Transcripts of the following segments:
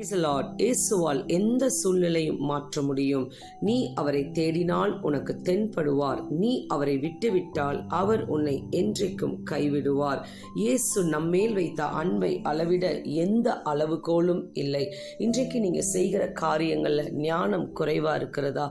Praise the Lord. இயேசுவால் எந்த சூழ்நிலையும் மாற்ற முடியும். நீ அவரை தேடினால் உனக்கு தென்படுவார். நீ அவரை விட்டுவிட்டால் அவர் உன்னை என்றைக்கும் கைவிடுவார். இயேசு நம்மேல் வைத்த அன்பை அளவிட எந்த அளவுகோலும் இல்லை. இன்றைக்கு நீங்க செய்கிற காரியங்கள்ல ஞானம் குறைவா இருக்கிறதா?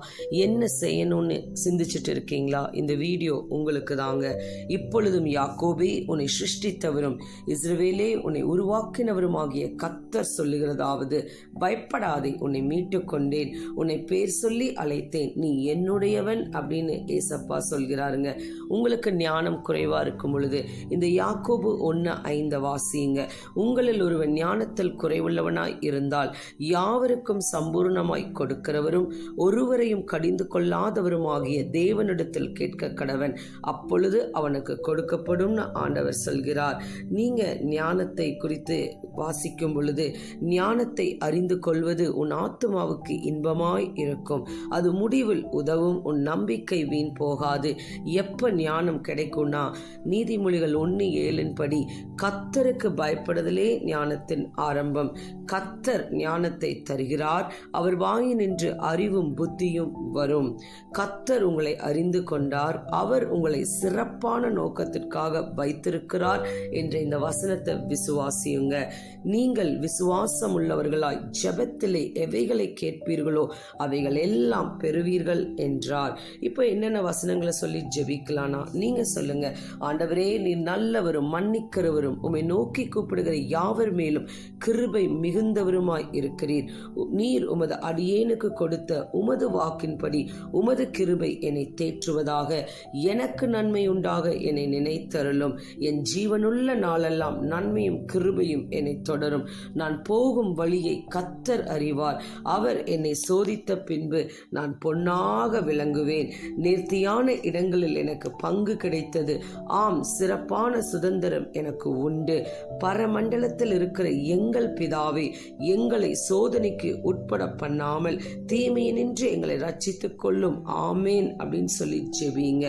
என்ன செய்யணும்னு சிந்திச்சுட்டு இருக்கீங்களா? இந்த வீடியோ உங்களுக்கு தாங்க. இப்பொழுதும் யாக்கோபே உன்னை சிருஷ்டித்தவரும் இஸ்ரவேலே உன்னை உருவாக்கினவருமாகிய கர்த்தர் சொல்லுகிறதாவது, பயப்படாதே, உன்னை மீட்டு கொண்டேன், உன்னை பேர் சொல்லி அழைத்தேன், நீ என்னுடையவன் அப்படின்னு ஏசப்பா சொல்கிறாருங்க. உங்களுக்கு ஞானம் குறைவா இருக்கும் பொழுது இந்த யாக்கோபு 1:5 வாசியுங்க. உங்களில் ஒருவன் ஞானத்தில் குறைவுள்ளவனாய் இருந்தால் யாவருக்கும் சம்பூர்ணமாய் கொடுக்கிறவரும் ஒருவரையும் கடிந்து கொள்ளாதவருமாகிய தேவனிடத்தில் கேட்க கடவன், அப்பொழுது அவனுக்கு கொடுக்கப்படும் ஆண்டவர் சொல்கிறார். நீங்க ஞானத்தை குறித்து வாசிக்கும் பொழுது ஞானத்தை அறிந்து கொள்வது உன் ஆத்துமாவுக்கு இன்பமாய் இருக்கும். அது முடிவில் உதவும். உன் நம்பிக்கை வீண் போகாது. எப்ப ஞானம் கிடைக்கும்னா, நீதிமொழிகள் 1:7 படி கர்த்தருக்கு பயப்படுதலே ஞானத்தின் ஆரம்பம். கர்த்தர் ஞானத்தை தருகிறார். அவர் வாயினின்று அறிவும் புத்தியும் வரும். கர்த்தர் உங்களை அறிந்து கொண்டார். அவர் உங்களை சிறப்பான நோக்கத்திற்காக வைத்திருக்கிறார் என்ற இந்த வசனத்தை விசுவாசியுங்க. நீங்கள் விசுவாசம் உள்ளவர்களாய் ஜெபத்திலே எவைகளை கேட்பீர்களோ அவைகள் எல்லாம் பெறுவீர்கள் என்றார். இப்போ என்னென்ன வசனங்களை சொல்லி ஜெபிக்கலானா நீங்க சொல்லுங்க. ஆண்டவரே, நீர் நல்லவரும் மன்னிக்கிறவரும், உம்மை நோக்கி கூப்பிடுகிற யாவர் மேலும் கிருபை மிகுந்தவருமாய் இருக்கிறீர். நீர் உமது அடியேனுக்கு கொடுத்த உமது வாக்கின்படி உமது கிருபை என்னை தேற்றுவதாக. எனக்கு நன்மை உண்டாக என்னை நினைத்தருளும். என் ஜீவனுள்ள நாளெல்லாம் நன்மையும் கிருபையும் என்னை தொடரும். நான் போகும் வழியை கர்த்தர் அறிவார். அவர் என்னை சோதித்த பின்பு நான் பொன்னாக விளங்குவேன். நேர்த்தியான இடங்களில் எனக்கு பங்கு கிடைத்தது. ஆம், சிறப்பான சுதந்திரம் எனக்கு உண்டு. பரமண்டலத்தில் இருக்கிற எங்கள் பிதாவே, எங்களை சோதனைக்கு உட்பட பண்ணாமல் தீமையினின்று எங்களை ரட்சித்துக் கொள்ளும். ஆமேன் அப்படின்னு சொல்லி ஜெபிங்க.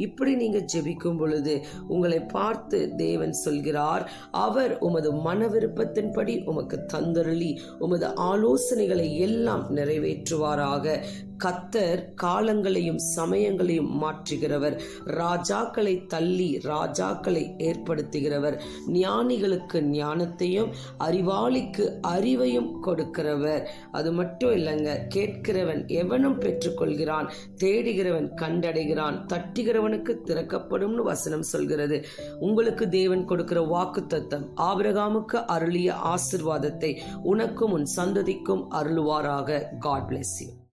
இப்படி நீங்க ஜெபிக்கும் பொழுது உங்களை பார்த்து தேவன் சொல்கிறார், அவர் உமது மன விருப்பத்தின்படி உமக்கு தந்தருளி உமது ஆலோசனைகளை எல்லாம் நிறைவேற்றுவாராக. கர்த்தர் காலங்களையும் சமயங்களையும் மாற்றுகிறவர். ராஜாக்களை தள்ளி ராஜாக்களை ஏற்படுத்துகிறவர். ஞானிகளுக்கு ஞானத்தையும் அறிவாளிக்கு அறிவையும் கொடுக்கிறவர். அது மட்டும் இல்லைங்க, கேட்கிறவன் எவனும் பெற்றுக்கொள்கிறான், தேடுகிறவன் கண்டடைகிறான், தட்டுகிறவனுக்கு திறக்கப்படும்னு வசனம் சொல்கிறது. உங்களுக்கு தேவன் கொடுக்கிற வாக்குத்தத்தம், ஆபிரகாமுக்கு அருளிய ஆசீர்வாதத்தை உனக்கும் உன் சந்ததிக்கும் அருளுவாராக. God bless you.